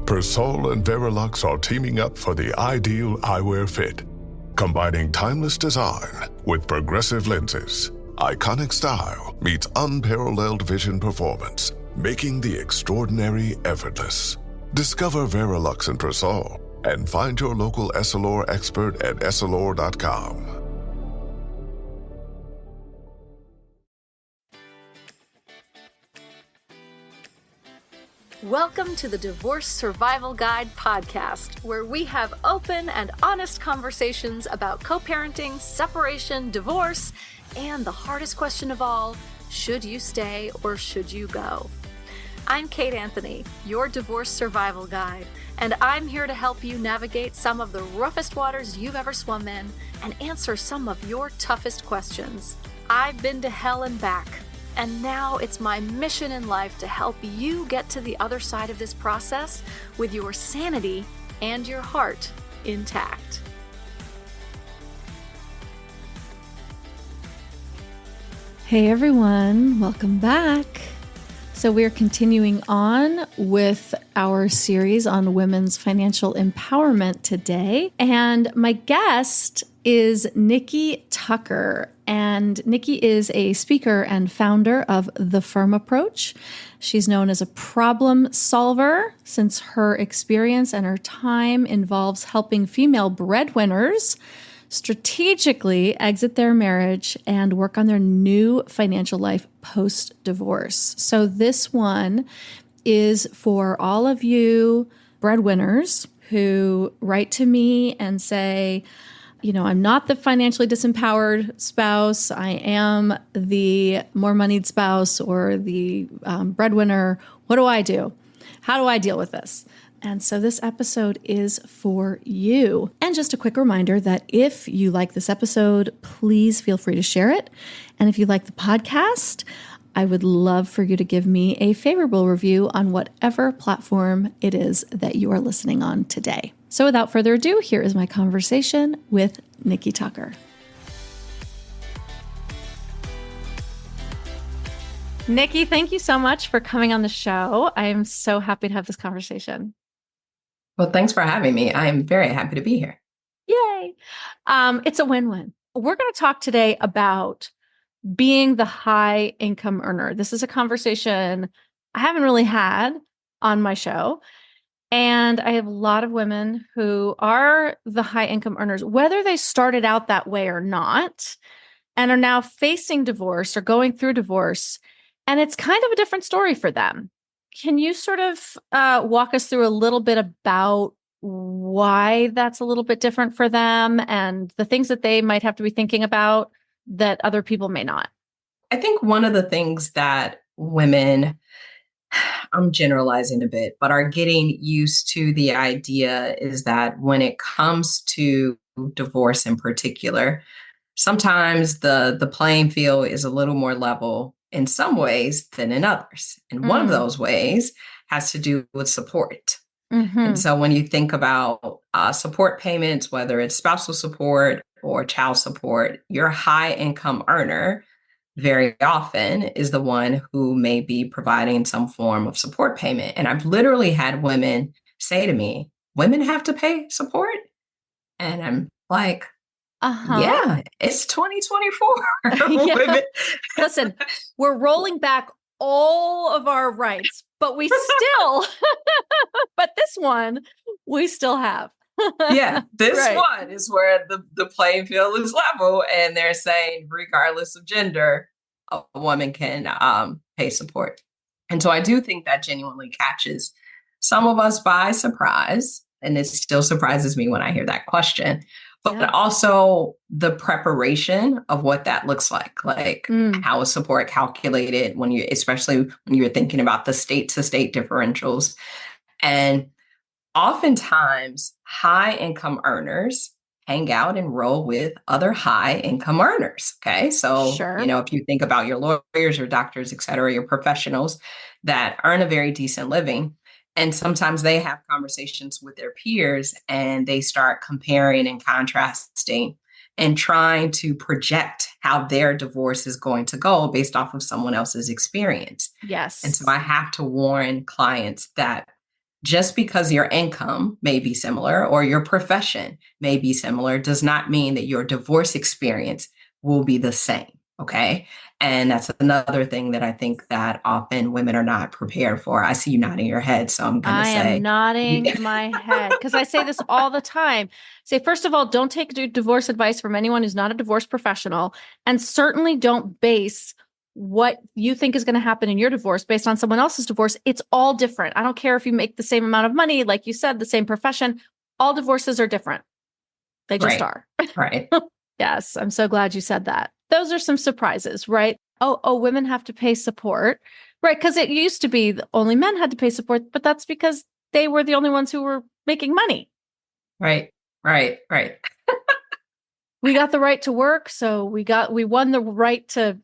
Persol and Verilux are teaming up for the ideal eyewear fit, combining timeless design with progressive lenses. Iconic style meets unparalleled vision performance, making the extraordinary effortless. Discover Verilux and Persol and find your local Essilor expert at essilor.com. Welcome to the Divorce Survival Guide podcast, where we have open and honest conversations about co-parenting, separation, divorce, and the hardest question of all, should you stay or should you go? I'm Kate Anthony, your divorce survival guide, and I'm here to help you navigate some of the roughest waters you've ever swum in and answer some of your toughest questions. I've been to hell and back, and now it's my mission in life to help you get to the other side of this process with your sanity and your heart intact. Hey everyone, welcome back. So we're continuing on with our series on women's financial empowerment today. And my guest is Nikki Tucker. And Nikki is a speaker and founder of the FIIRM Approach. She's known as a problem solver since her experience and her time involves helping female breadwinners strategically exit their marriage and work on their new financial life post-divorce. So this one is for all of you breadwinners who write to me and say, you know, I'm not the financially disempowered spouse. I am the more moneyed spouse or the breadwinner. What do I do? How do I deal with this? And so this episode is for you. And just a quick reminder that if you like this episode, please feel free to share it. And if you like the podcast, I would love for you to give me a favorable review on whatever platform it is that you are listening on today. So without further ado, here is my conversation with Nikki Tucker. Nikki, thank you so much for coming on the show. I am so happy to have this conversation. Well, thanks for having me. I am very happy to be here. Yay. It's a win-win. We're going to talk today about being the high income earner. This is a conversation I haven't really had on my show. And I have a lot of women who are the high income earners, whether they started out that way or not, and are now facing divorce or going through divorce. And it's kind of a different story for them. Can you sort of walk us through a little bit about why that's a little bit different for them and the things that they might have to be thinking about that other people may not? I think one of the things that women, I'm generalizing a bit, but are getting used to the idea is that when it comes to divorce in particular, sometimes the playing field is a little more level in some ways than in others. And one of those ways has to do with support. And so when you think about support payments, whether it's spousal support or child support, your high income earner very often is the one who may be providing some form of support payment. And I've literally had women say to me, women have to pay support? And I'm like, yeah, it's 2024. Yeah. Listen, we're rolling back all of our rights, but we still, but this one, we still have. Yeah, this one is where the playing field is level. And they're saying, regardless of gender, a woman can pay support. And so I do think that genuinely catches some of us by surprise. And it still surprises me when I hear that question. But also the preparation of what that looks like how is support calculated especially when you're thinking about the state to state differentials. And oftentimes high income earners hang out and roll with other high income earners. Okay. So, if you think about your lawyers, your doctors, et cetera, your professionals that earn a very decent living, and sometimes they have conversations with their peers and they start comparing and contrasting and trying to project how their divorce is going to go based off of someone else's experience. Yes. And so I have to warn clients that just because your income may be similar or your profession may be similar does not mean that your divorce experience will be the same. Okay. And that's another thing that I think that often women are not prepared for. I see you nodding your head, so I'm going to say. I am nodding my head because I say this all the time. Say, first of all, don't take divorce advice from anyone who's not a divorce professional. And certainly don't base what you think is going to happen in your divorce based on someone else's divorce. It's all different. I don't care if you make the same amount of money, like you said, the same profession. All divorces are different. They just are. Right. Yes. I'm so glad you said that. Those are some surprises, right? Oh, women have to pay support, right? Because it used to be only men had to pay support, but that's because they were the only ones who were making money. Right. We got the right to work, so we won the right to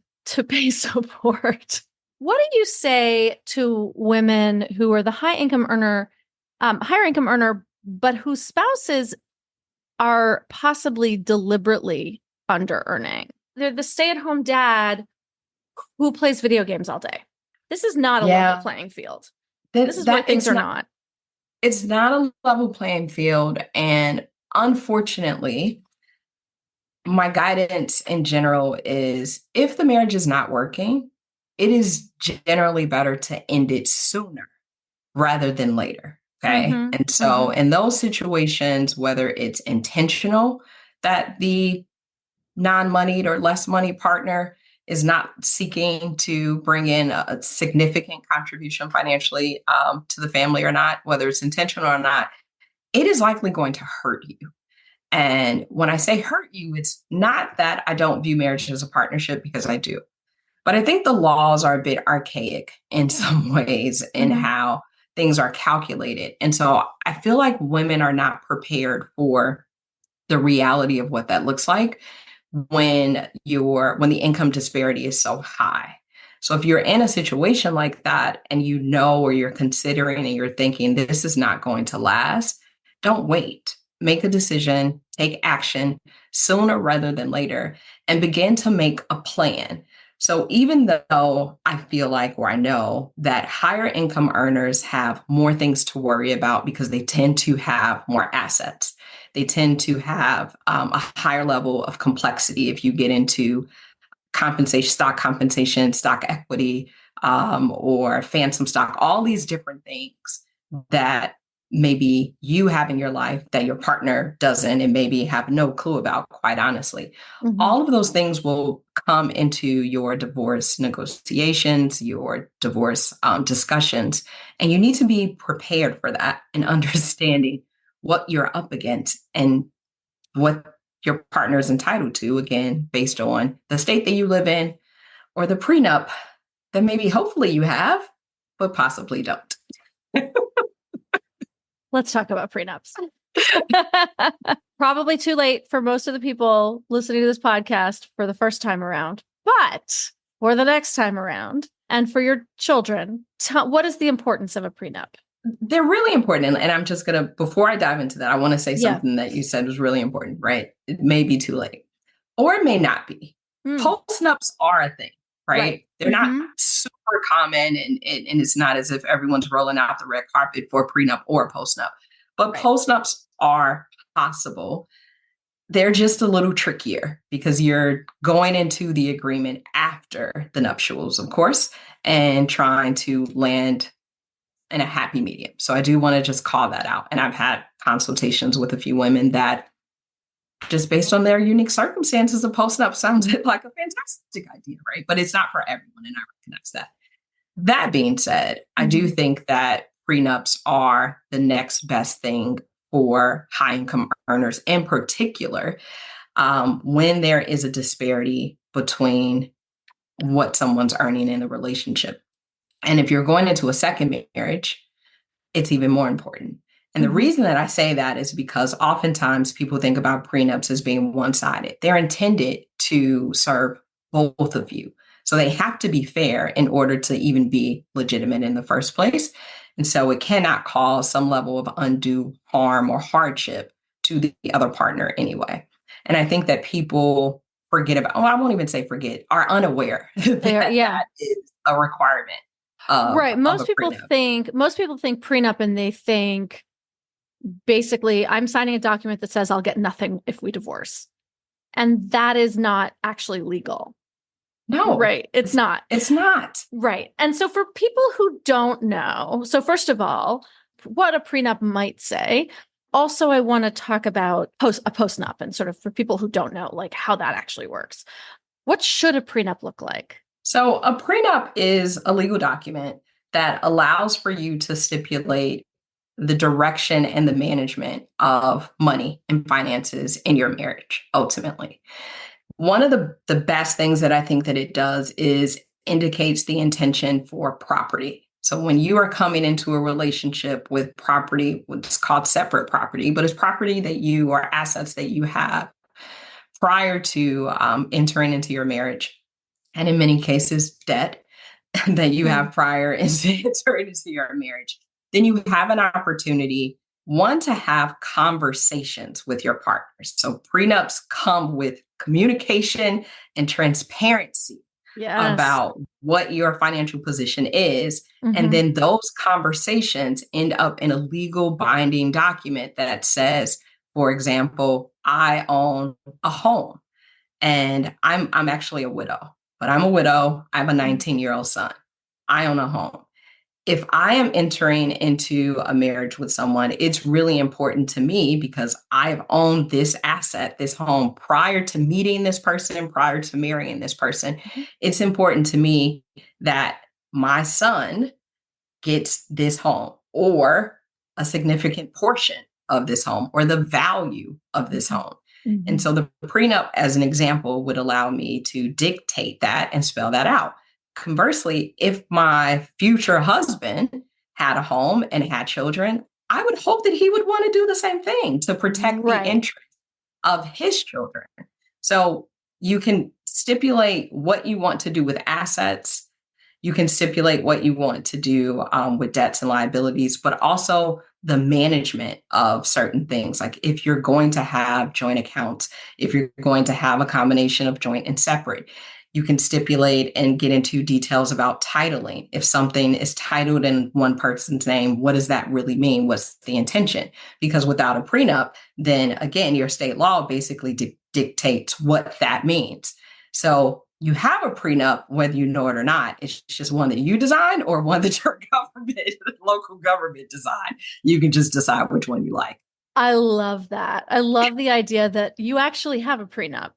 pay support. What do you say to women who are the higher income earner, but whose spouses are possibly deliberately under earning? They're the stay-at-home dad who plays video games all day. This is not a level playing field. This is where things are not. It's not a level playing field. And unfortunately, my guidance in general is if the marriage is not working, it is generally better to end it sooner rather than later. Okay. Mm-hmm. And so in those situations, whether it's intentional that the non-moneyed or less money partner is not seeking to bring in a significant contribution financially to the family or not, whether it's intentional or not, it is likely going to hurt you. And when I say hurt you, it's not that I don't view marriage as a partnership, because I do. But I think the laws are a bit archaic in some ways in how things are calculated. And so I feel like women are not prepared for the reality of what that looks like when the income disparity is so high. So if you're in a situation like that and you know, or you're considering and you're thinking this is not going to last, don't wait. Make a decision, take action sooner rather than later, and begin to make a plan. So even though I feel like, or I know that higher income earners have more things to worry about because they tend to have more assets. They tend to have a higher level of complexity if you get into stock compensation, stock equity, or phantom stock, all these different things that maybe you have in your life that your partner doesn't and maybe have no clue about, quite honestly. All of those things will come into your divorce negotiations, your divorce discussions, and you need to be prepared for that and understanding what you're up against and what your partner is entitled to, again, based on the state that you live in or the prenup that maybe hopefully you have, but possibly don't. Let's talk about prenups. Probably too late for most of the people listening to this podcast for the first time around, but for the next time around and for your children, what is the importance of a prenup? They're really important. And I'm just going to, before I dive into that, I want to say something that you said was really important, right? It may be too late or it may not be. Postnups are a thing, right? They're not super common and it's not as if everyone's rolling out the red carpet for a prenup or a postnup, but postnups are possible. They're just a little trickier because you're going into the agreement after the nuptials, of course, and trying to land in a happy medium. So I do want to just call that out. And I've had consultations with a few women that just based on their unique circumstances, a postnup sounds like a fantastic idea, right? But it's not for everyone, and I recognize that. That being said, I do think that prenups are the next best thing for high income earners in particular, when there is a disparity between what someone's earning in the relationship. And if you're going into a second marriage, it's even more important. And the reason that I say that is because oftentimes people think about prenups as being one-sided. They're intended to serve both of you. So they have to be fair in order to even be legitimate in the first place. And so it cannot cause some level of undue harm or hardship to the other partner anyway. And I think that people forget about, I won't even say forget, are unaware that is a requirement. Right. of Most a people prenup. think prenup and they think basically I'm signing a document that says I'll get nothing if we divorce. And that is not actually legal. No, right. It's not. It's not. Right. And so for people who don't know, so first of all, what a prenup might say. Also, I want to talk about a postnup and sort of for people who don't know, like how that actually works. What should a prenup look like? So a prenup is a legal document that allows for you to stipulate the direction and the management of money and finances in your marriage, ultimately. One of the best things that I think that it does is indicates the intention for property. So when you are coming into a relationship with property, what's called separate property, but it's property that you or assets that you have prior to entering into your marriage, and in many cases, debt that you have prior to entering into your marriage, then you have an opportunity, one, to have conversations with your partners. So prenups come with communication and transparency about what your financial position is. And then those conversations end up in a legal binding document that says, for example, I own a home and I'm actually a widow, but I'm a widow. I have a 19-year-old son. I own a home. If I am entering into a marriage with someone, it's really important to me because I've owned this asset, this home, prior to meeting this person, prior to marrying this person. It's important to me that my son gets this home or a significant portion of this home or the value of this home. And so the prenup, as an example, would allow me to dictate that and spell that out. Conversely, if my future husband had a home and had children, I would hope that he would want to do the same thing to protect the interest of his children. So you can stipulate what you want to do with assets. You can stipulate what you want to do with debts and liabilities, but also the management of certain things. Like if you're going to have joint accounts, if you're going to have a combination of joint and separate, you can stipulate and get into details about titling. If something is titled in one person's name, what does that really mean? What's the intention? Because without a prenup, then again, your state law basically dictates what that means. So you have a prenup, whether you know it or not. It's just one that you design or one that your government, local government design. You can just decide which one you like. I love that. I love the idea that you actually have a prenup.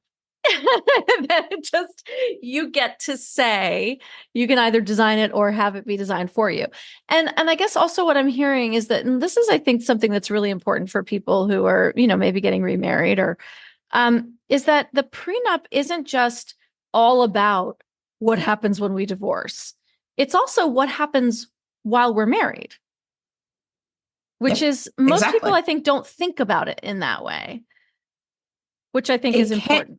That just you get to say you can either design it or have it be designed for you. And I guess also what I'm hearing is that, and this is, I think, something that's really important for people who are, maybe getting remarried or is that the prenup isn't just all about what happens when we divorce. It's also what happens while we're married, which is most people, I think, don't think about it in that way, which I think is important.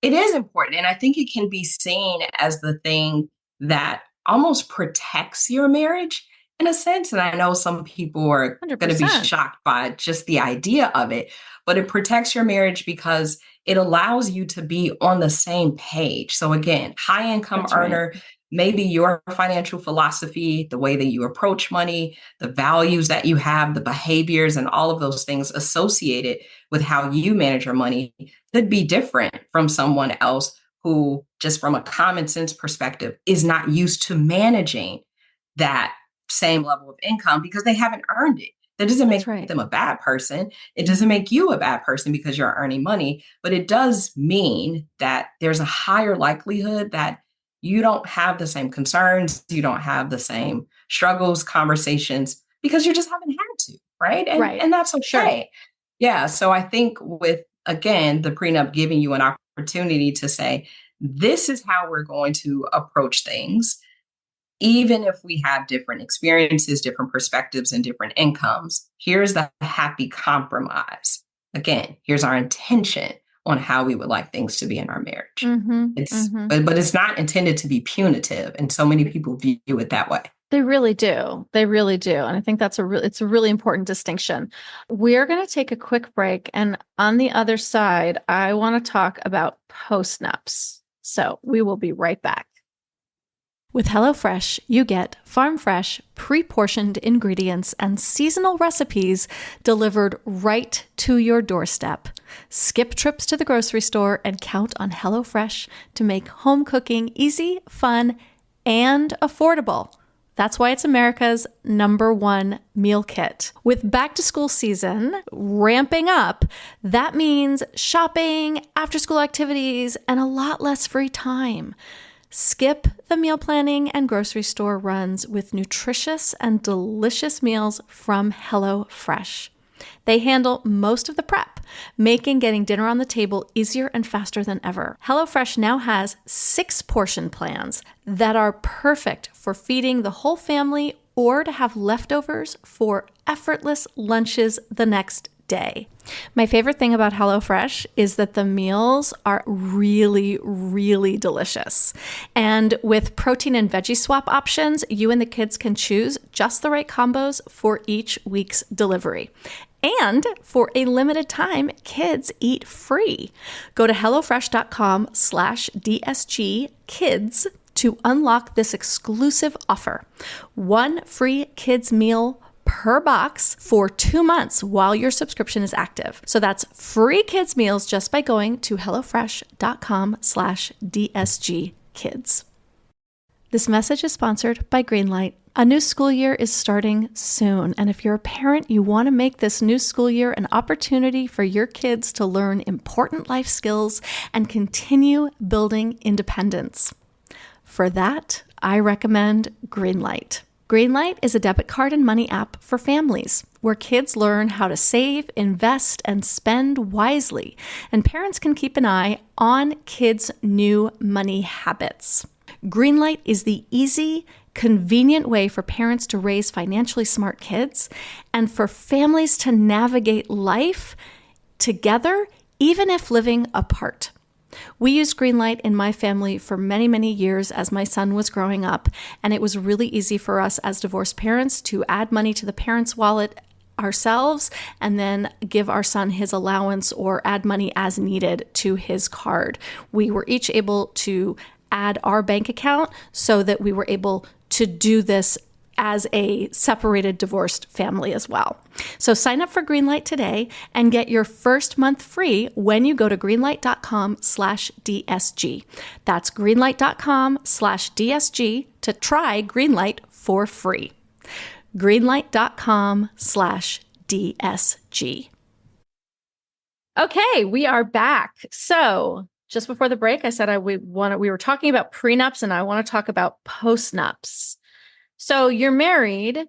It is important. And I think it can be seen as the thing that almost protects your marriage in a sense. And I know some people are going to be shocked by just the idea of it, but it protects your marriage because it allows you to be on the same page. So again, high income earner, maybe your financial philosophy, the way that you approach money, the values that you have, the behaviors and all of those things associated with how you manage your money could be different from someone else who, just from a common sense perspective, is not used to managing that same level of income because they haven't earned it. That doesn't make them a bad person. It doesn't make you a bad person because you're earning money, but it does mean that there's a higher likelihood that you don't have the same concerns, you don't have the same struggles, conversations, because you just haven't had to, right? And that's okay. Sure. Yeah. So I think with, again, the prenup giving you an opportunity to say, this is how we're going to approach things. Even if we have different experiences, different perspectives, and different incomes, here's the happy compromise. Again, here's our intention on how we would like things to be in our marriage. But it's not intended to be punitive. And so many people view it that way. They really do. They really do. And I think that's it's a really important distinction. We're going to take a quick break. And on the other side, I want to talk about postnups. So we will be right back. With HelloFresh, you get farm-fresh, pre-portioned ingredients and seasonal recipes delivered right to your doorstep. Skip trips to the grocery store and count on HelloFresh to make home cooking easy, fun, and affordable. That's why it's America's #1 meal kit. With back-to-school season ramping up, that means shopping, after-school activities, and a lot less free time. Skip the meal planning and grocery store runs with nutritious and delicious meals from HelloFresh. They handle most of the prep, making getting dinner on the table easier and faster than ever. HelloFresh now has 6 portion plans that are perfect for feeding the whole family or to have leftovers for effortless lunches the next day. My favorite thing about HelloFresh is that the meals are really, really delicious. And with protein and veggie swap options, you and the kids can choose just the right combos for each week's delivery. And for a limited time, kids eat free. Go to HelloFresh.com/DSG kids to unlock this exclusive offer. 1 free kids meal per box for 2 months while your subscription is active. So that's free kids meals just by going to HelloFresh.com/DSG kids. This message is sponsored by Greenlight. A new school year is starting soon, and if you're a parent, you want to make this new school year an opportunity for your kids to learn important life skills and continue building independence. For that, I recommend Greenlight. Greenlight is a debit card and money app for families where kids learn how to save, invest, and spend wisely, and parents can keep an eye on kids' new money habits. Greenlight is the easy, convenient way for parents to raise financially smart kids and for families to navigate life together, even if living apart. We used Greenlight in my family for many, many years as my son was growing up, and it was really easy for us as divorced parents to add money to the parents' wallet ourselves and then give our son his allowance or add money as needed to his card. We were each able to add our bank account so that we were able to do this as a separated, divorced family as well. So sign up for Greenlight today and get your first month free when you go to greenlight.com/DSG. That's greenlight.com/DSG to try Greenlight for free. Greenlight.com/DSG. Okay, we are back. So just before the break, I said we were talking about prenups and I want to talk about postnups. So you're married,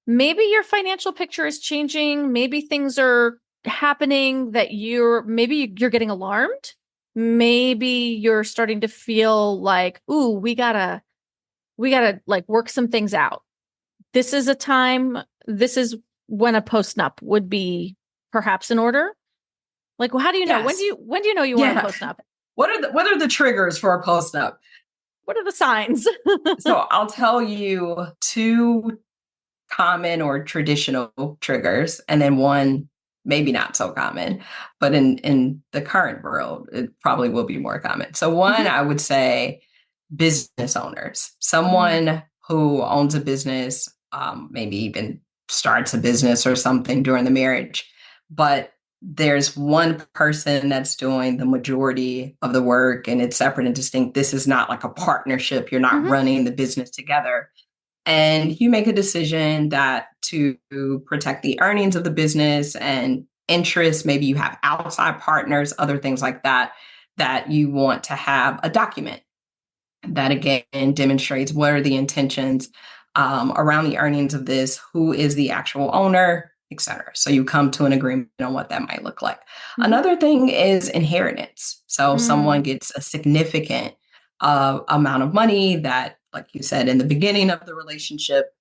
maybe your financial picture is changing, maybe things are happening that you're getting alarmed. Maybe you're starting to feel like, ooh, we gotta like work some things out. This is when a postnup would be perhaps in order. Like, well, how do you know? Yes. When do you know you want a postnup? What are the triggers for a postnup? What are the signs? So I'll tell you 2 common or traditional triggers, and then 1 maybe not so common, but in the current world, it probably will be more common. So 1, I would say business owners, someone who owns a business, maybe even starts a business or something during the marriage, but there's one person that's doing the majority of the work and it's separate and distinct. This is not like a partnership. You're not running the business together. And you make a decision that to protect the earnings of the business and interests, maybe you have outside partners, other things like that, that you want to have a document that again demonstrates what are the intentions around the earnings of this, who is the actual owner, et cetera. So you come to an agreement on what that might look like. Another thing is inheritance. So someone gets a significant amount of money that, like you said, in the beginning of the relationship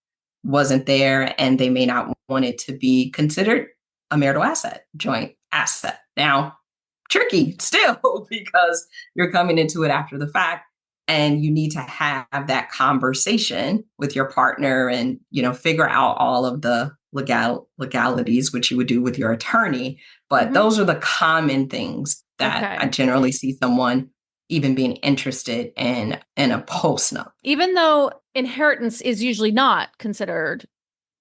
wasn't there, and they may not want it to be considered a marital asset, joint asset. Now, tricky still because you're coming into it after the fact. And you need to have that conversation with your partner and, figure out all of the legalities, which you would do with your attorney. But those are the common things that I generally see someone even being interested in a postnup. Even though inheritance is usually not considered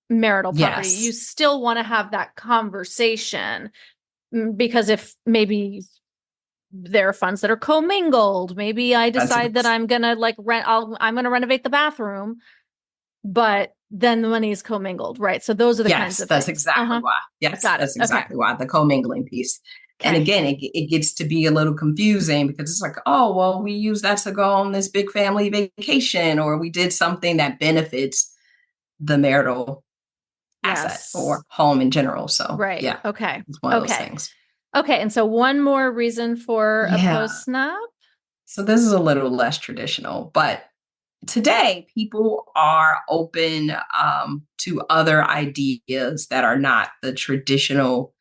marital property, Yes. you still want to have that conversation, because if maybe there are funds that are commingled, maybe I decide that I'm going to I'm going to renovate the bathroom, but then the money is commingled, right? So those are the kinds of that's things. exactly why. Yes, Got it. that's exactly why, the commingling piece. Okay. And again, it gets to be a little confusing because it's like, oh, well, we use that to go on this big family vacation, or we did something that benefits the marital asset or home in general. So, right. Yeah. Okay. It's one of those things. Okay. And so one more reason for a postnup. So this is a little less traditional, but today people are open to other ideas that are not the traditional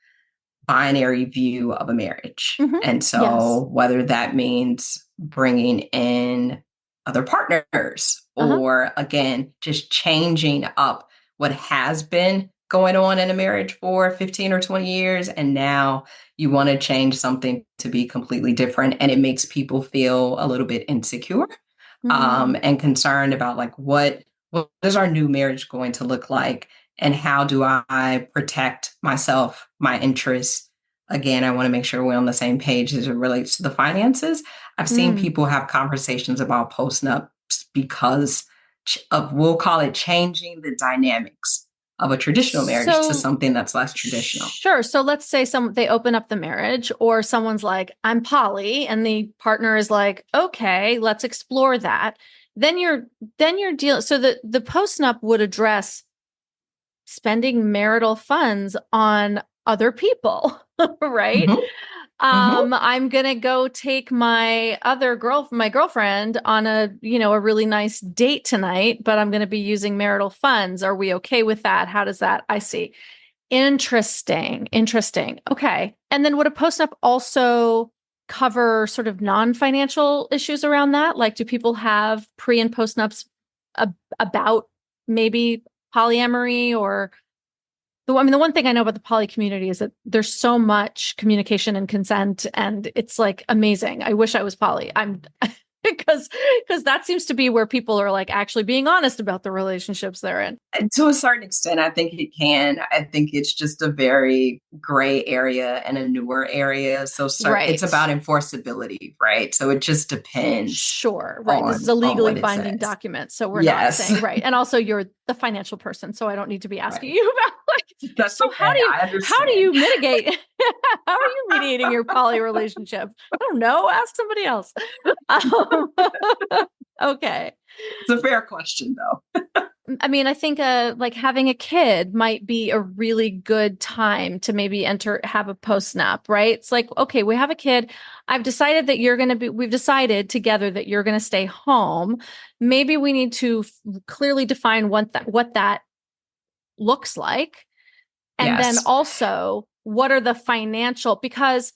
binary view of a marriage. And so whether that means bringing in other partners or again, just changing up what has been going on in a marriage for 15 or 20 years. And now you want to change something to be completely different. And it makes people feel a little bit insecure and concerned about like, what is our new marriage going to look like? And how do I protect myself, my interests? Again, I want to make sure we're on the same page as it relates to the finances. I've seen people have conversations about postnups because of, we'll call it, changing the dynamics of a traditional marriage to something that's less traditional. Sure. So let's say they open up the marriage, or someone's like, I'm poly, and the partner is like, okay, let's explore that. Then you're dealing. So the postnup would address spending marital funds on other people, right? I'm going to go take my girlfriend on a really nice date tonight, but I'm going to be using marital funds. Are we okay with that? How does that? I see. Interesting. Okay. And then would a postnup also cover sort of non-financial issues around that? Like, do people have pre and postnups about maybe polyamory? Or the one thing I know about the poly community is that there's so much communication and consent, and it's like amazing. I wish I was poly. because that seems to be where people are like actually being honest about the relationships they're in. And to a certain extent, I think it can. I think it's just a very gray area and a newer area. So it's about enforceability, right? So it just depends. Sure, right. This is a legally binding document, so we're not saying right. And also, you're the financial person, so I don't need to be asking you about like. So how do you mitigate? How are you mediating your poly relationship? I don't know. Ask somebody else. Okay. It's a fair question, though. I mean, I think like having a kid might be a really good time to maybe have a postnup, right? It's like, okay, we have a kid. We've decided together that you're going to stay home. Maybe we need to clearly define what that looks like. And then also, what are the financial, because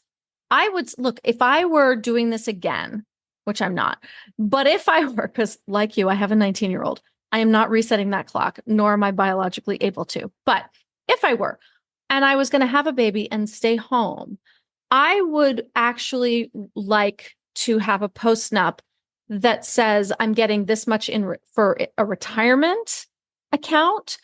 I would look, if I were doing this again, which I'm not, but if I were, because like you, I have a 19-year-old, I am not resetting that clock, nor am I biologically able to. But if I were, and I was going to have a baby and stay home, I would actually like to have a postnup that says I'm getting this much for a retirement account.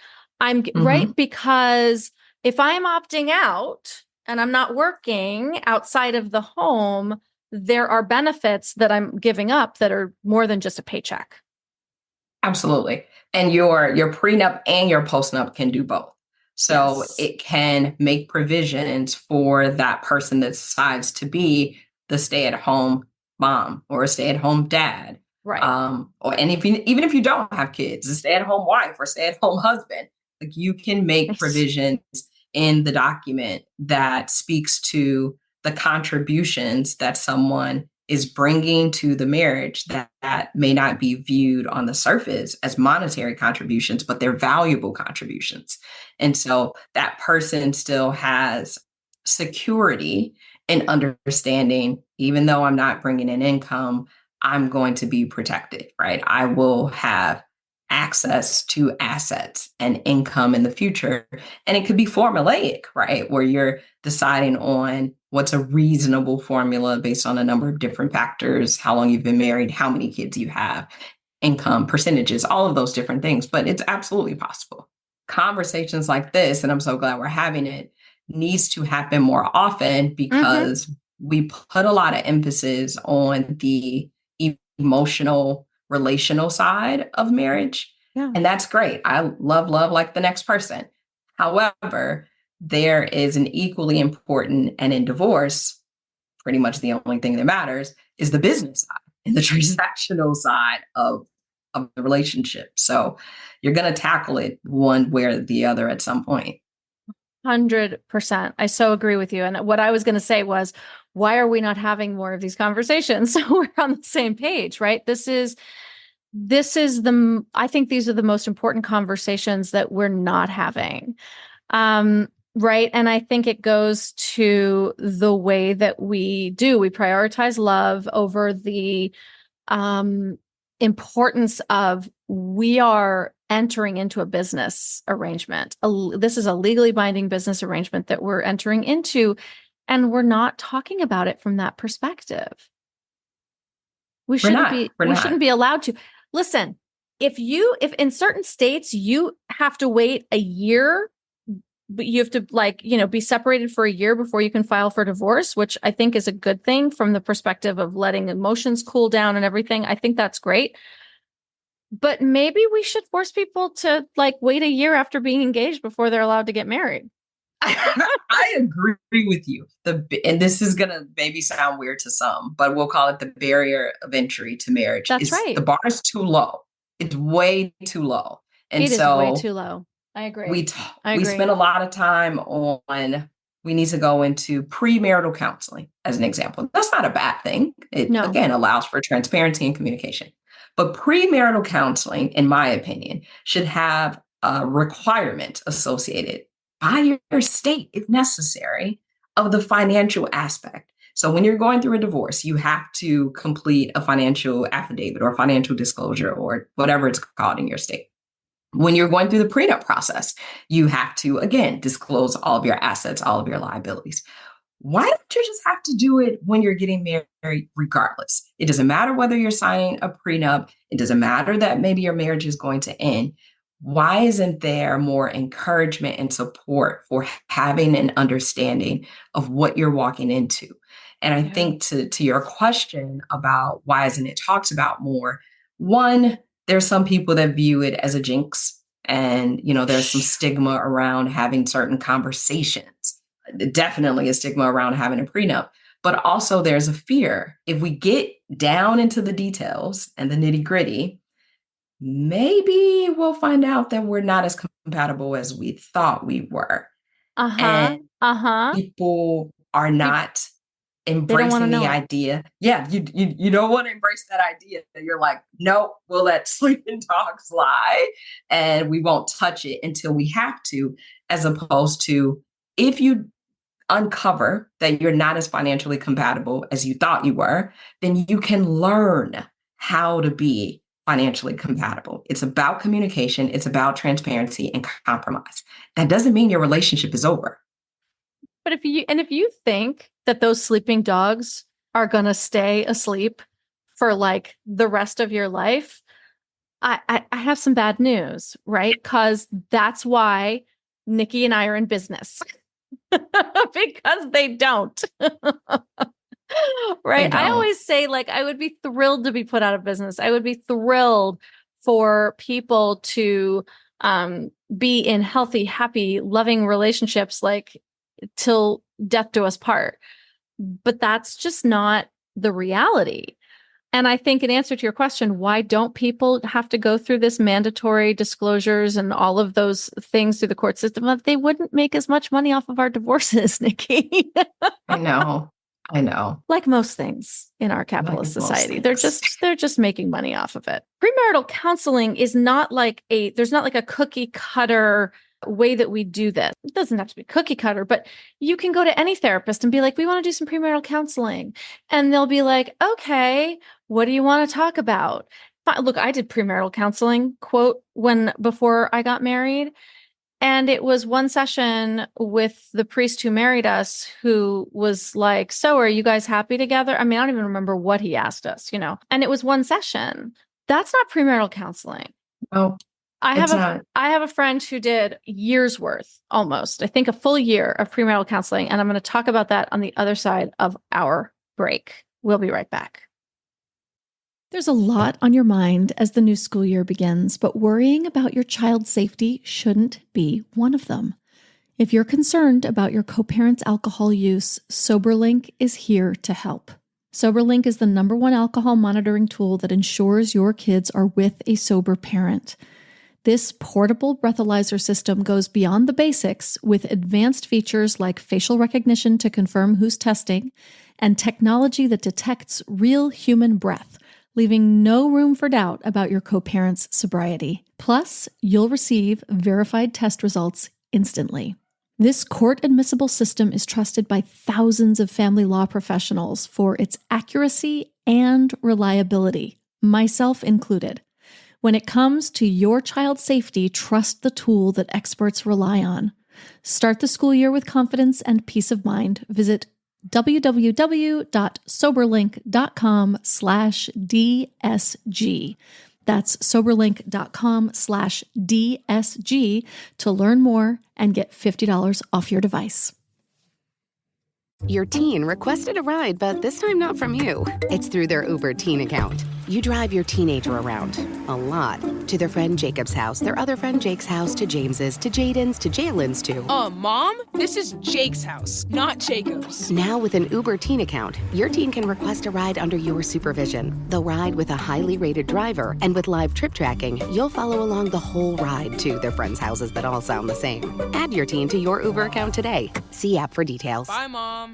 Right, because if I'm opting out and I'm not working outside of the home, there are benefits that I'm giving up that are more than just a paycheck. Absolutely. And your prenup and your postnup can do both. So it can make provisions for that person that decides to be the stay-at-home mom or a stay-at-home dad. Right. And even if you don't have kids, a stay-at-home wife or stay-at-home husband, like you can make provisions in the document that speaks to the contributions that someone is bringing to the marriage that may not be viewed on the surface as monetary contributions, but they're valuable contributions. And so that person still has security and understanding, even though I'm not bringing in income, I'm going to be protected, right? I will have access to assets and income in the future. And it could be formulaic, right? Where you're deciding on what's a reasonable formula based on a number of different factors, how long you've been married, how many kids you have, income, percentages, all of those different things. But it's absolutely possible. Conversations like this, and I'm so glad we're having it, needs to happen more often because we put a lot of emphasis on the emotional, relational side of marriage. Yeah. And that's great. I love like the next person. However, there is an equally important, and in divorce, pretty much the only thing that matters is the business side and the transactional side of the relationship. So you're going to tackle it one way or the other at some point. 100%. I so agree with you. And what I was going to say was, why are we not having more of these conversations? So we're on the same page, right? I think these are the most important conversations that we're not having. Right. And I think it goes to the way that we prioritize love over the importance of we are entering into a business arrangement. This is a legally binding business arrangement that we're entering into, and we're not talking about it from that perspective. We shouldn't be allowed to. Listen, if in certain states you have to wait a year, but you have to be separated for a year before you can file for divorce, which I think is a good thing from the perspective of letting emotions cool down and everything. I think that's great. But maybe we should force people to wait a year after being engaged before they're allowed to get married. I agree with you. And this is going to maybe sound weird to some, but we'll call it the barrier of entry to marriage. That's right. The bar is too low. It's way too low. And it is way too low. I agree. We spend a lot of time on, we need to go into premarital counseling as an example. That's not a bad thing. It again allows for transparency and communication. But premarital counseling, in my opinion, should have a requirement associated by your state, if necessary, of the financial aspect. So when you're going through a divorce, you have to complete a financial affidavit or financial disclosure or whatever it's called in your state. When you're going through the prenup process, you have to, again, disclose all of your assets, all of your liabilities. Why don't you just have to do it when you're getting married regardless? It doesn't matter whether you're signing a prenup. It doesn't matter that maybe your marriage is going to end. Why isn't there more encouragement and support for having an understanding of what you're walking into? And I think to your question about why isn't it talked about more, one, there's some people that view it as a jinx. And, there's some stigma around having certain conversations. Definitely a stigma around having a prenup. But also there's a fear. If we get down into the details and the nitty gritty, maybe we'll find out that we're not as compatible as we thought we were. And people are not embracing the idea. Yeah, you don't want to embrace that idea. You're like, no, we'll let sleeping dogs lie and we won't touch it until we have to, as opposed to if you uncover that you're not as financially compatible as you thought you were, then you can learn how to be financially compatible. It's about communication. It's about transparency and compromise. That doesn't mean your relationship is over. But if you think that those sleeping dogs are going to stay asleep for the rest of your life, I have some bad news, right? Because that's why Nikki and I are in business. Because they don't. Right. I always say I would be thrilled to be put out of business. I would be thrilled for people to be in healthy, happy, loving relationships till death do us part. But that's just not the reality. And I think in answer to your question, why don't people have to go through this mandatory disclosures and all of those things through the court system? They wouldn't make as much money off of our divorces, Nikki. I know. Like most things in our capitalist society, they're just making money off of it. Premarital counseling is not there's not a cookie cutter way that we do this. It doesn't have to be cookie cutter, but you can go to any therapist and be like, we want to do some premarital counseling. And they'll be like, okay, what do you want to talk about? look, I did premarital counseling, quote, before I got married. And it was one session with the priest who married us who was like, so are you guys happy together? I mean, I don't even remember what he asked us, and it was one session. That's not premarital counseling. No, I have a friend who did years worth, almost, I think a full year of premarital counseling. And I'm going to talk about that on the other side of our break. We'll be right back. There's a lot on your mind as the new school year begins, but worrying about your child's safety shouldn't be one of them. If you're concerned about your co-parent's alcohol use, SoberLink is here to help. SoberLink is the #1 alcohol monitoring tool that ensures your kids are with a sober parent. This portable breathalyzer system goes beyond the basics with advanced features like facial recognition to confirm who's testing and technology that detects real human breath, leaving no room for doubt about your co-parent's sobriety. Plus, you'll receive verified test results instantly. This court-admissible system is trusted by thousands of family law professionals for its accuracy and reliability, myself included. When it comes to your child's safety, trust the tool that experts rely on. Start the school year with confidence and peace of mind. Visit www.soberlink.com/DSG. That's soberlink.com/DSG to learn more and get $50 off your device. Your teen requested a ride, but this time not from you. It's through their Uber teen account. You drive your teenager around, a lot, to their friend Jacob's house, their other friend Jake's house, to James's, to Jaden's, to Jalen's, to... Mom? This is Jake's house, not Jacob's. Now with an Uber teen account, your teen can request a ride under your supervision. They'll ride with a highly rated driver, and with live trip tracking, you'll follow along the whole ride to their friends' houses that all sound the same. Add your teen to your Uber account today. See app for details. Bye, Mom.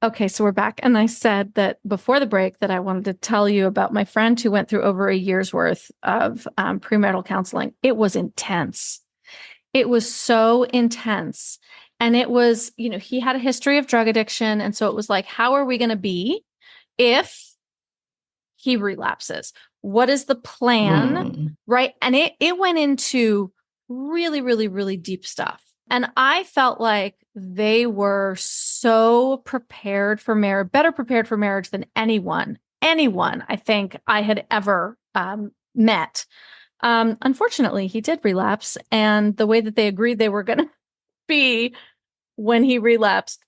Okay, so we're back. And I said that before the break that I wanted to tell you about my friend who went through over a year's worth of premarital counseling. It was intense. It was so intense. And it was, he had a history of drug addiction. And so it was like, how are we going to be if he relapses? What is the plan? Right. And it went into really, really, really deep stuff. And I felt like they were so prepared for marriage, better prepared for marriage than anyone I think I had ever met. Unfortunately, he did relapse. And the way that they agreed they were going to be when he relapsed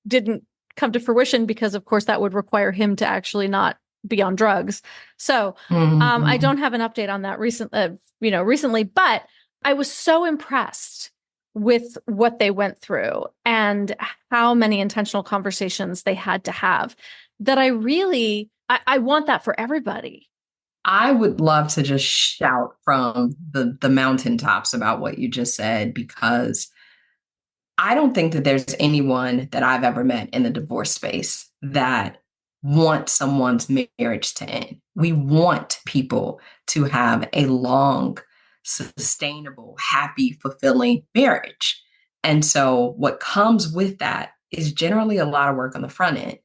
didn't come to fruition because, of course, that would require him to actually not be on drugs. So I don't have an update on that recently, but I was so impressed with what they went through and how many intentional conversations they had to have that I want that for everybody. I would love to just shout from the mountaintops about what you just said, because I don't think that there's anyone that I've ever met in the divorce space that wants someone's marriage to end. We want people to have a long, sustainable, happy, fulfilling marriage. And so what comes with that is generally a lot of work on the front end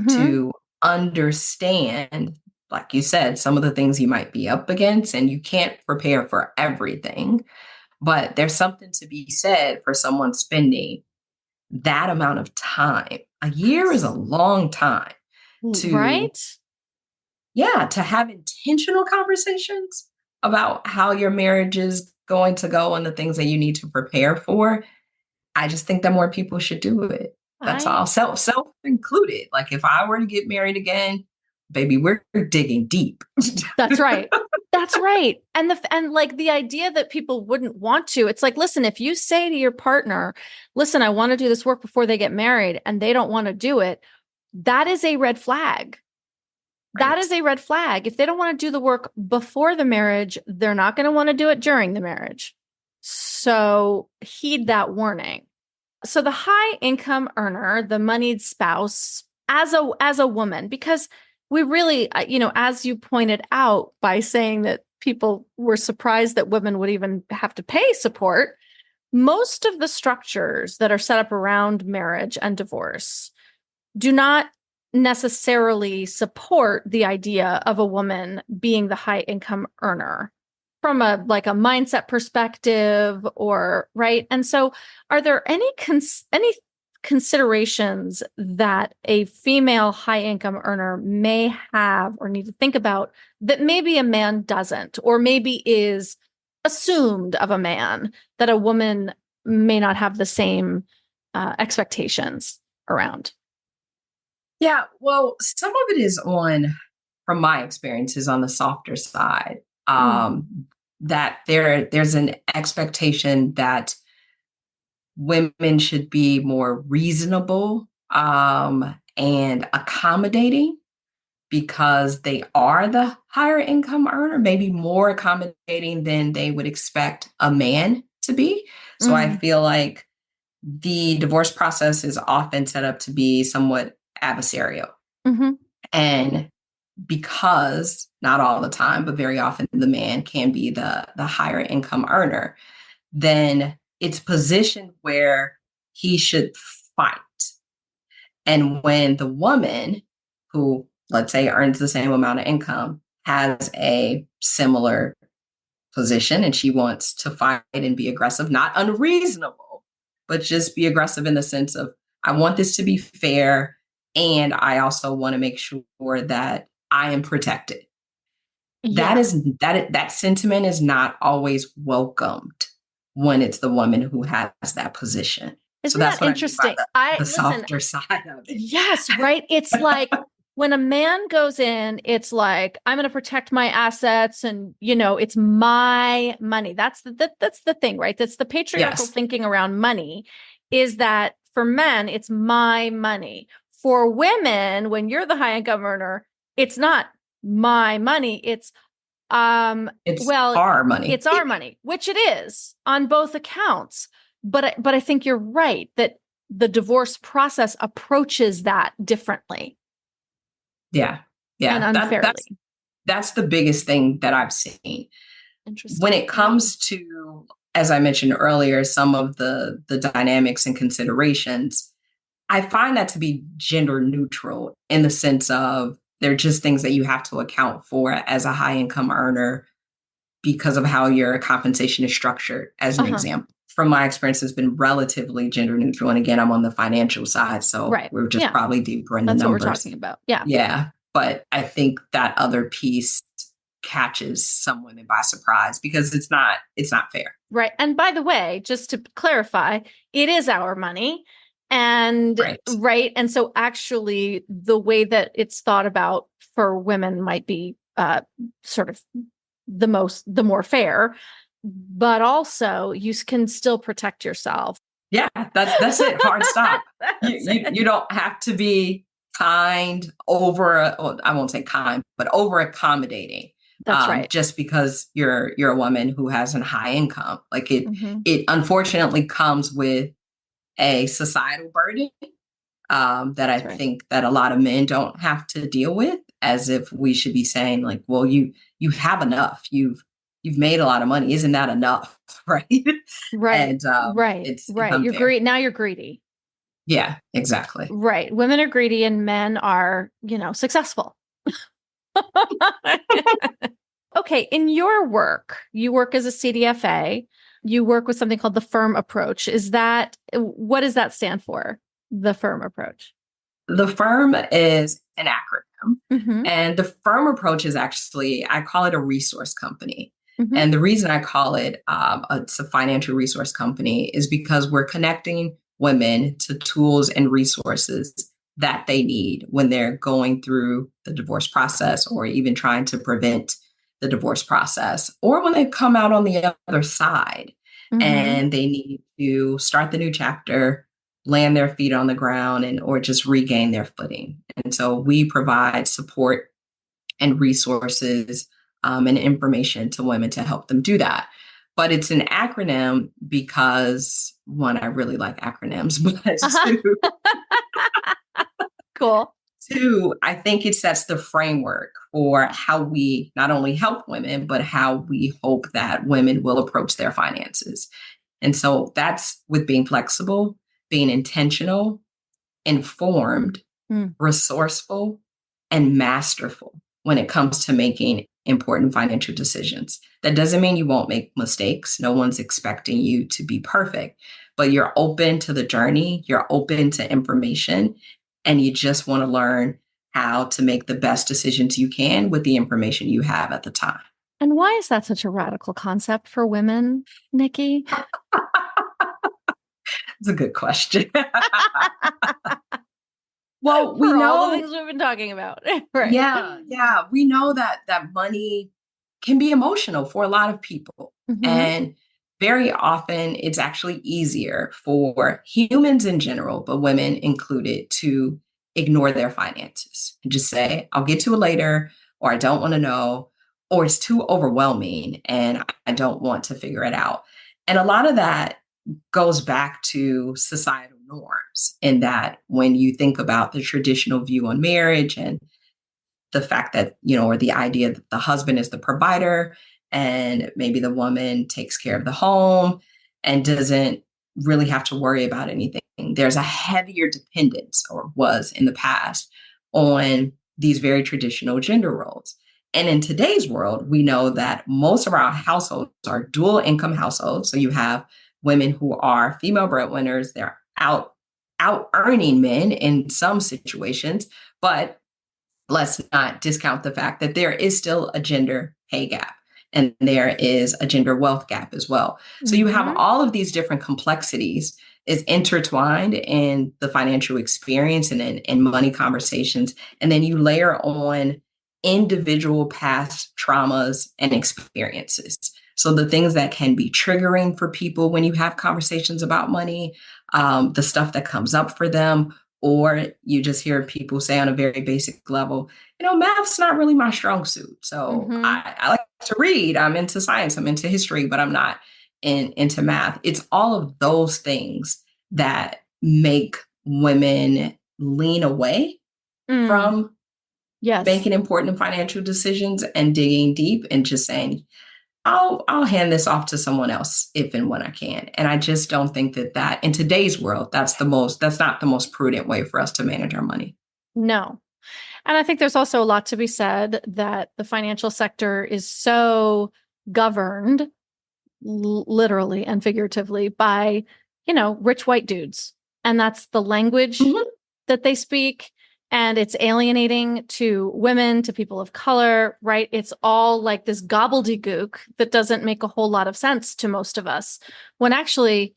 to understand, like you said, some of the things you might be up against, and you can't prepare for everything. But there's something to be said for someone spending that amount of time. A year is a long time to, to have intentional conversations about how your marriage is going to go and the things that you need to prepare for. I just think that more people should do it. That's all. Self included. Like if I were to get married again, baby, we're digging deep. That's right. That's right. And the idea that people wouldn't want to, it's like, listen, if you say to your partner, listen, I want to do this work before they get married, and they don't want to do it, that is a red flag. That is a red flag. If they don't want to do the work before the marriage, they're not going to want to do it during the marriage. So heed that warning. So the high income earner, the moneyed spouse, as a woman, because we really, as you pointed out by saying that people were surprised that women would even have to pay support, most of the structures that are set up around marriage and divorce do not necessarily support the idea of a woman being the high income earner from a mindset perspective, or right. And so are there any considerations that a female high income earner may have or need to think about that maybe a man doesn't, or maybe is assumed of a man that a woman may not have the same expectations around? Yeah, well, some of it is from my experiences, on the softer side. That there's an expectation that women should be more reasonable and accommodating because they are the higher income earner, maybe more accommodating than they would expect a man to be. So I feel like the divorce process is often set up to be somewhat adversarial. And because not all the time, but very often the man can be the higher income earner, then it's positioned where he should fight. And when the woman, who let's say earns the same amount of income, has a similar position and she wants to fight and be aggressive, not unreasonable, but just be aggressive in the sense of, I want this to be fair. And I also want to make sure that I am protected. Yeah. That sentiment is not always welcomed when it's the woman who has that position. Isn't that interesting? The softer side of it. Yes, right. It's like when a man goes in, it's like, I'm going to protect my assets, and it's my money. That's the thing, right? That's the patriarchal thinking around money. Is that for men, it's my money. For women, when you're the high income earner, it's not my money. It's our money. It's our money, which it is on both accounts. But I think you're right that the divorce process approaches that differently. Yeah. And unfairly. That's the biggest thing that I've seen. Interesting. When it comes to, as I mentioned earlier, some of the dynamics and considerations, I find that to be gender neutral in the sense of they're just things that you have to account for as a high income earner because of how your compensation is structured, as an example. From my experience, has been relatively gender neutral. And again, I'm on the financial side, so we're just probably deeper in the numbers. That's what we're talking about. Yeah. Yeah. But I think that other piece catches some women by surprise because it's not fair. Right. And by the way, just to clarify, it is our money. And right. And so actually the way that it's thought about for women might be sort of the more fair, but also you can still protect yourself. Yeah, that's it. Hard stop. You don't have to be kind I won't say kind, but over accommodating. That's right. Just because you're a woman who has a high income, like it unfortunately comes with a societal burden that I think that a lot of men don't have to deal with, as if we should be saying like, well, you have enough. You've made a lot of money. Isn't that enough? Right. Right. And, It's right. You're greedy. Now you're greedy. Yeah, exactly. Right. Women are greedy and men are, successful. Okay. In your work, you work as a CDFA. You work with something called the FIIRM Approach. What does that stand for? The FIIRM Approach. The FIIRM is an acronym. And the FIIRM Approach is actually, I call it a resource company. And the reason I call it it's a financial resource company is because we're connecting women to tools and resources that they need when they're going through the divorce process, or even trying to prevent the divorce process, or when they come out on the other side and they need to start the new chapter, land their feet on the ground, or just regain their footing. And so we provide support and resources and information to women to help them do that. But it's an acronym because, one, I really like acronyms, but two, cool. Two, I think it sets the framework for how we not only help women, but how we hope that women will approach their finances. And so that's with being flexible, being intentional, informed, resourceful, and masterful when it comes to making important financial decisions. That doesn't mean you won't make mistakes. No one's expecting you to be perfect, but you're open to the journey, you're open to information, and you just want to learn how to make the best decisions you can with the information you have at the time. And why is that such a radical concept for women, Nikki? It's a good question. Well, we for know all the things we've been talking about. Right. Yeah. We know that money can be emotional for a lot of people. Mm-hmm. And very often it's actually easier for humans in general, but women included, to ignore their finances and just say, I'll get to it later, or I don't want to know, or it's too overwhelming and I don't want to figure it out. And a lot of that goes back to societal norms, in that when you think about the traditional view on marriage and the fact that, or the idea that the husband is the provider and maybe the woman takes care of the home and doesn't really have to worry about anything. There's a heavier dependence, or was in the past, on these very traditional gender roles. And in today's world, we know that most of our households are dual income households. So you have women who are female breadwinners. They're out earning men in some situations, but let's not discount the fact that there is still a gender pay gap and there is a gender wealth gap as well. So you have all of these different complexities is intertwined in the financial experience and in money conversations. And then you layer on individual past traumas and experiences. So the things that can be triggering for people when you have conversations about money, the stuff that comes up for them, or you just hear people say on a very basic level, math's not really my strong suit. So I like to read. I'm into science. I'm into history, but I'm not into math. It's all of those things that make women lean away from making important financial decisions and digging deep and just saying, I'll hand this off to someone else if and when I can. And I just don't think that in today's world, that's not the most prudent way for us to manage our money. No. And I think there's also a lot to be said that the financial sector is so governed, literally and figuratively, by, rich white dudes. And that's the language that they speak. And it's alienating to women, to people of color, right? It's all like this gobbledygook that doesn't make a whole lot of sense to most of us. When actually,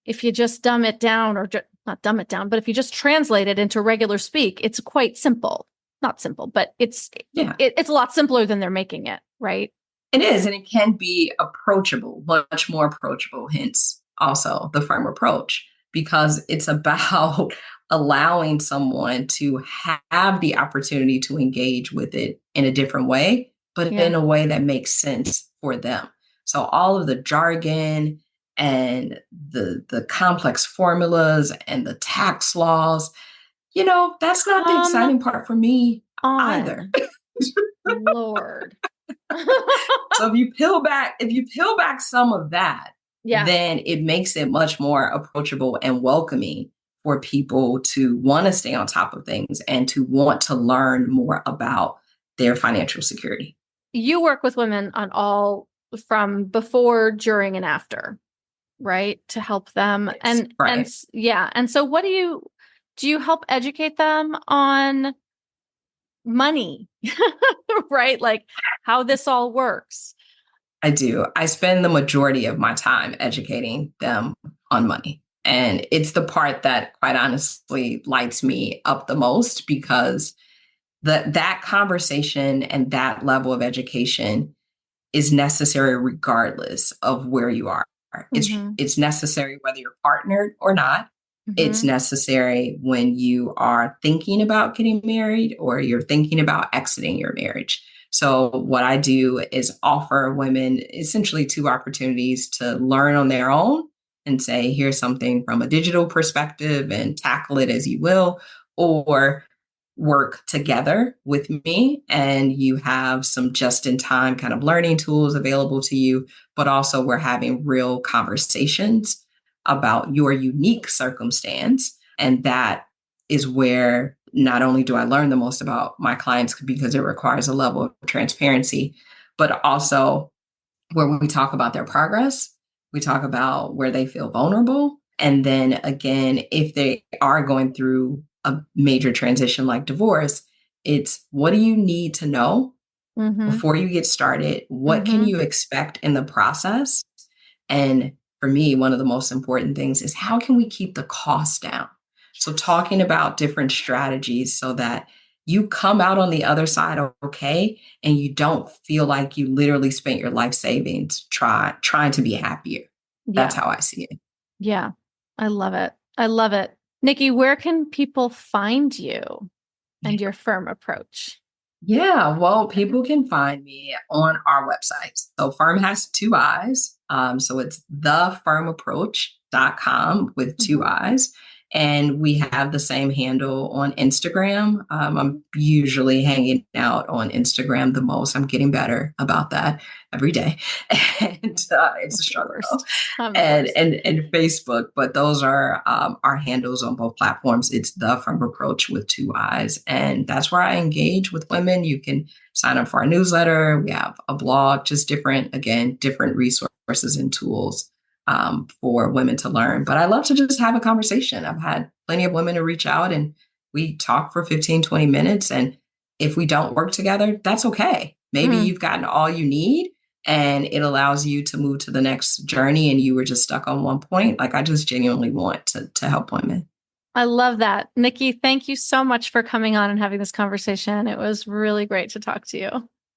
if you just dumb it down, or not dumb it down, but if you just translate it into regular speak, it's quite simple. Not simple, but it's a lot simpler than they're making it, right? It is, and it can be approachable, much more approachable, hence also the FIIRM approach, because it's about allowing someone to have the opportunity to engage with it in a different way, but in a way that makes sense for them. So all of the jargon and the complex formulas and the tax laws, that's not the exciting part for me either. Lord. So if you peel back some of that, then it makes it much more approachable and welcoming for people to want to stay on top of things and to want to learn more about their financial security. You work with women on all from before, during, and after, right? To help them. Yes, And so what do you help educate them on money, right? Like how this all works? I do. I spend the majority of my time educating them on money. And it's the part that, quite honestly, lights me up the most, because that conversation and that level of education is necessary regardless of where you are. It's necessary whether you're partnered or not. It's necessary when you are thinking about getting married or you're thinking about exiting your marriage. So what I do is offer women essentially two opportunities to learn on their own and say, here's something from a digital perspective and tackle it as you will, or work together with me and you have some just-in-time kind of learning tools available to you, but also we're having real conversations about your unique circumstance. And that is where not only do I learn the most about my clients because it requires a level of transparency, but also where we talk about their progress, we talk about where they feel vulnerable. And then again, if they are going through a major transition like divorce, it's what do you need to know before you get started? What can you expect in the process? And for me, one of the most important things is how can we keep the cost down? So talking about different strategies so that you come out on the other side okay, and you don't feel like you literally spent your life savings trying to be happier. That's how I see it. Yeah. I love it. I love it. Nikki, where can people find you and your FIIRM approach? Yeah, well, people can find me on our website. So FIIRM has 2 I's. So it's FIIRMapproach.com with 2 I's. And we have the same handle on Instagram. I'm usually hanging out on Instagram the most. I'm getting better about that every day. And it's a struggle. And Facebook, but those are our handles on both platforms. It's the FIIRM Approach with 2 I's. And that's where I engage with women. You can sign up for our newsletter. We have a blog, just different resources and tools for women to learn. But I love to just have a conversation. I've had plenty of women to reach out and we talk for 15, 20 minutes. And if we don't work together, that's okay. Maybe you've gotten all you need and it allows you to move to the next journey and you were just stuck on one point. Like I just genuinely want to help women. I love that. Nikki, thank you so much for coming on and having this conversation. It was really great to talk to you.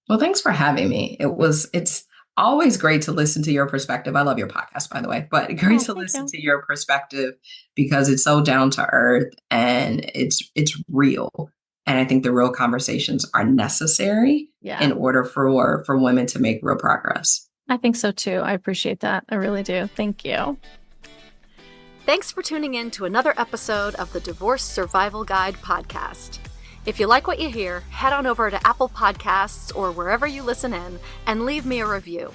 Well, thanks for having me. It's always great to listen to your perspective. I love your podcast, by the way, but great to listen to your perspective because it's so down to earth and it's real. And I think the real conversations are necessary in order for women to make real progress. I think so too. I appreciate that. I really do. Thank you. Thanks for tuning in to another episode of the Divorce Survival Guide podcast. If you like what you hear, head on over to Apple Podcasts or wherever you listen in and leave me a review.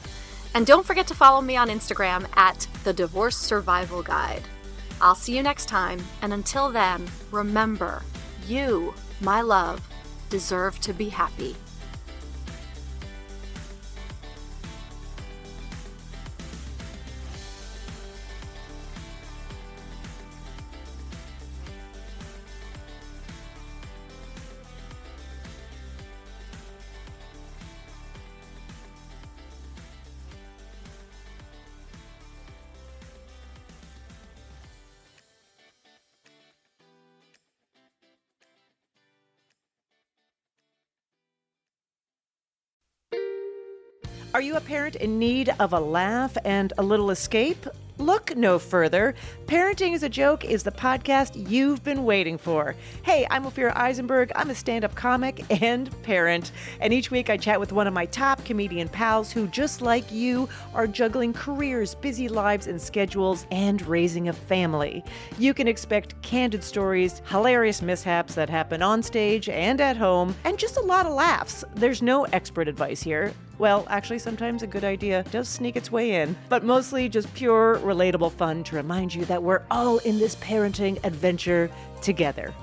And don't forget to follow me on Instagram at the Divorce Survival Guide. I'll see you next time. And until then, remember, you, my love, deserve to be happy. Are you a parent in need of a laugh and a little escape? Look no further. Parenting is a Joke is the podcast you've been waiting for. Hey, I'm Ophira Eisenberg. I'm a stand-up comic and parent. And each week I chat with one of my top comedian pals who, just like you, are juggling careers, busy lives and schedules, and raising a family. You can expect candid stories, hilarious mishaps that happen on stage and at home, and just a lot of laughs. There's no expert advice here. Well, actually, sometimes a good idea does sneak its way in, but mostly just pure, relatable fun to remind you that we're all in this parenting adventure together.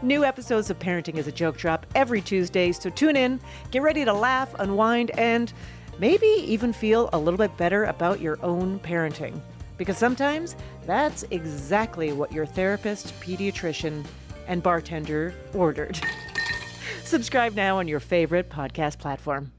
New episodes of Parenting is a Joke drop every Tuesday, so tune in, get ready to laugh, unwind, and maybe even feel a little bit better about your own parenting. Because sometimes that's exactly what your therapist, pediatrician, and bartender ordered. Subscribe now on your favorite podcast platform.